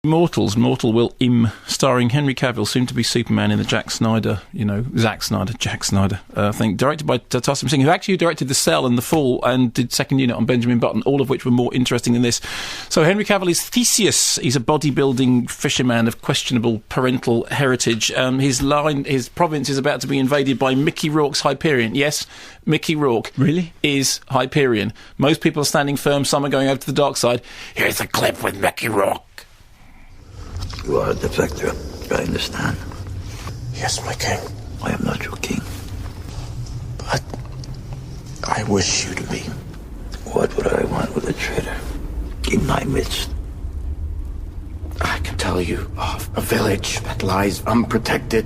Immortals, Mortal Will Im, starring Henry Cavill, soon to be Superman in the Jack Snyder thing, directed by Tassim Singh, who actually directed The Cell and The Fall and did Second Unit on Benjamin Button, all of which were more interesting than this. So Henry Cavill is Theseus. He's a bodybuilding fisherman of questionable parental heritage. His province is about to be invaded by Mickey Rourke's Hyperion. Yes, Mickey Rourke is Hyperion. Most people are standing firm, some are going over to the dark side. Here's a clip with Mickey Rourke. You are a defector, I understand. Yes, my king. I am not your king. But I wish you to be. What would I want with a traitor in my midst? I can tell you of a village that lies unprotected,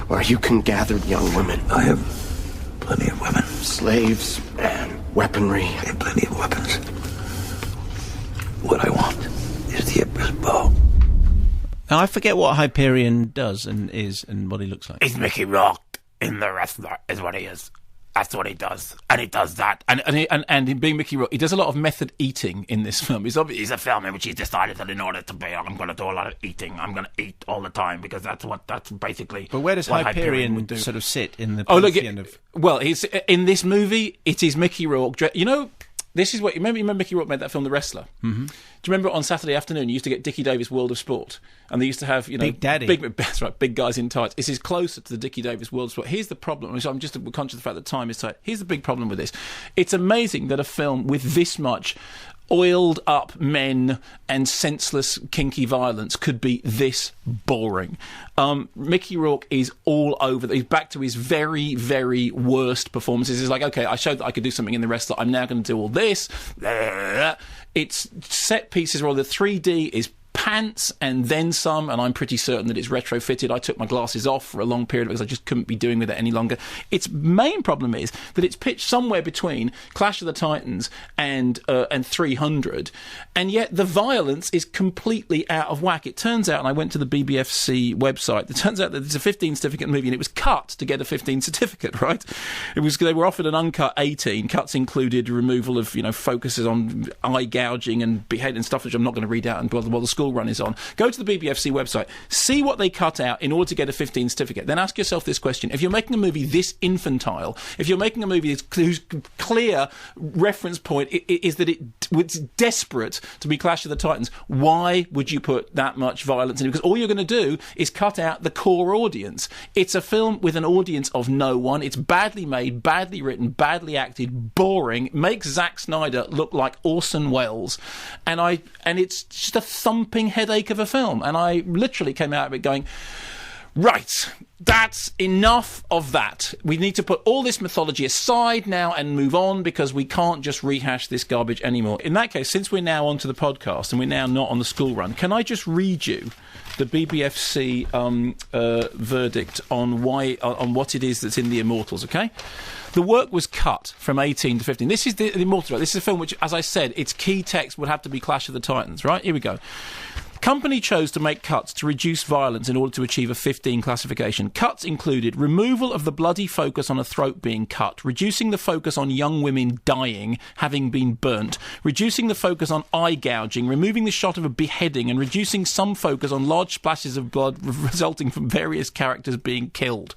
where you can gather young women. I have plenty of women. Slaves and weaponry. I have plenty of weapons. What I want is the Emperor's bow. Now, I forget what Hyperion does and is and what he looks like. He's Mickey Rourke in The Wrestler, is what he is. That's what he does. And he does that. And being Mickey Rourke, he does a lot of method eating in this film. He's a film in which he's decided that in order to be, I'm going to do a lot of eating. I'm going to eat all the time because that's basically. But where does Hyperion sort of sit in the pantheon of? Well, he's in this movie. It is Mickey Rourke. You know. This is what you remember Mickey Rourke made that film The Wrestler. Mm-hmm. Do you remember on Saturday afternoon you used to get Dickie Davis World of Sport, and they used to have Big Daddy, that's right, big guys in tights. This is closer to the Dickie Davis World of Sport. Here's the problem. I'm just conscious of the fact that time is tight. Here's the big problem with this. It's amazing that a film with this much oiled up men and senseless kinky violence could be this boring. Mickey Rourke is all over. He's back to his very, very worst performances. He's like, okay, I showed that I could do something in The Wrestler. I'm now going to do all this. It's set pieces, the 3D is pants and then some, and I'm pretty certain that it's retrofitted. I took my glasses off for a long period because I just couldn't be doing with it any longer. Its main problem is that it's pitched somewhere between Clash of the Titans and 300, and yet the violence is completely out of whack. It turns out, and I went to the BBFC website, it turns out that it's a 15 certificate movie and it was cut to get a 15 certificate, right? They were offered an uncut 18. Cuts included removal of, focuses on eye gouging and beheading and stuff, which I'm not going to read out and while the school run is on. Go to the BBFC website, see what they cut out in order to get a 15 certificate. Then ask yourself this question. If you're making a movie this infantile, if you're making a movie whose clear reference point is that it's desperate to be Clash of the Titans, why would you put that much violence in it? Because all you're going to do is cut out the core audience. It's a film with an audience of no one. It's badly made, badly written, badly acted, boring, makes Zack Snyder look like Orson Welles, and it's just a thumping headache of a film. And I literally came out of it going, right, that's enough of that. We need to put all this mythology aside now and move on, because we can't just rehash this garbage anymore. In that case, since we're now onto the podcast and we're now not on the school run, can I just read you the BBFC verdict on what it is that's in The Immortals, okay? The work was cut from 18 to 15. This is the Immortals. This is a film which, as I said, its key text would have to be Clash of the Titans, right? Here we go. Company chose to make cuts to reduce violence in order to achieve a 15 classification. Cuts included removal of the bloody focus on a throat being cut, reducing the focus on young women dying, having been burnt, reducing the focus on eye gouging, removing the shot of a beheading, and reducing some focus on large splashes of blood resulting from various characters being killed.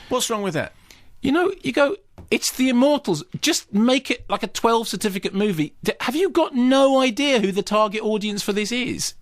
What's wrong with that? You go, it's The Immortals. Just make it like a 12 certificate movie. Have you got no idea who the target audience for this is?